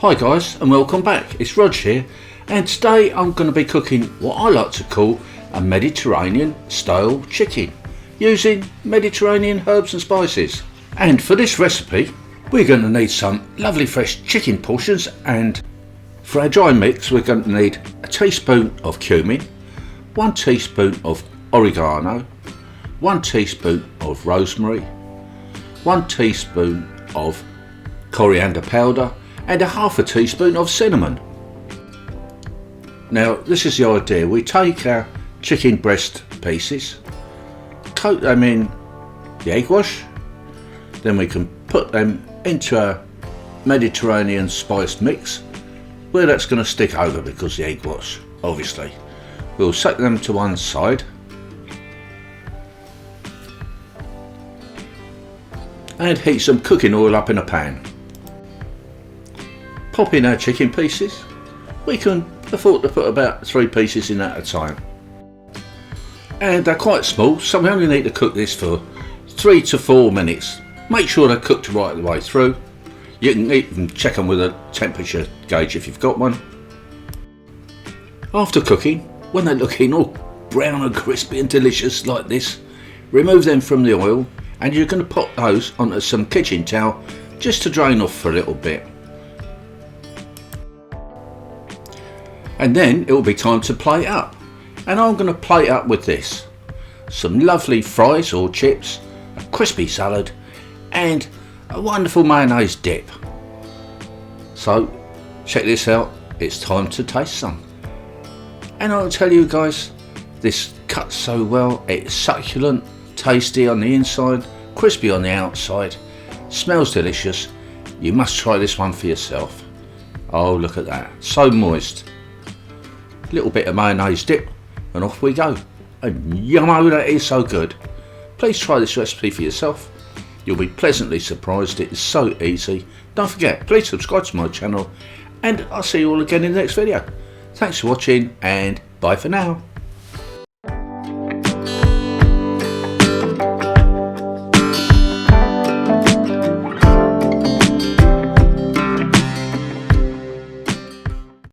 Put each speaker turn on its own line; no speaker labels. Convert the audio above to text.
Hi guys and welcome back, it's Rog here, and today I'm going to be cooking what I like to call a Mediterranean style chicken using Mediterranean herbs and spices. And for this recipe we're going to need some lovely fresh chicken portions, and for our dry mix we're going to need a teaspoon of cumin, 1 teaspoon of oregano, 1 teaspoon of rosemary, 1 teaspoon of coriander powder and a ½ teaspoon of cinnamon. Now this is the idea: we take our chicken breast pieces, coat them in the egg wash, then we can put them into our Mediterranean spiced mix where that's going to stick over because the egg wash, obviously. We'll set them to one side and heat some cooking oil up in a pan. Pop in our chicken pieces. We can afford to put about 3 pieces in at a time, and they're quite small, so we only need to cook this for 3 to 4 minutes. Make sure they're cooked right the way through. You can even check them with a temperature gauge if you've got one. After cooking, when they're looking all brown and crispy and delicious like this, remove them from the oil, and you're going to pop those onto some kitchen towel just to drain off for a little bit. And then it will be time to plate up, and I'm going to plate up with this: some lovely fries or chips, a crispy salad and a wonderful mayonnaise dip. So check this out, it's time to taste some. And I'll tell you guys, this cuts so well. It's succulent, tasty on the inside, crispy on the outside, smells delicious. You must try this one for yourself. Oh, look at that, so moist. Little bit of mayonnaise dip and off we go. And yummo, that is so good. Please try this recipe for yourself. You'll be pleasantly surprised. It is so easy. Don't forget, please subscribe to my channel, and I'll see you all again in the next video. Thanks for watching and bye for now.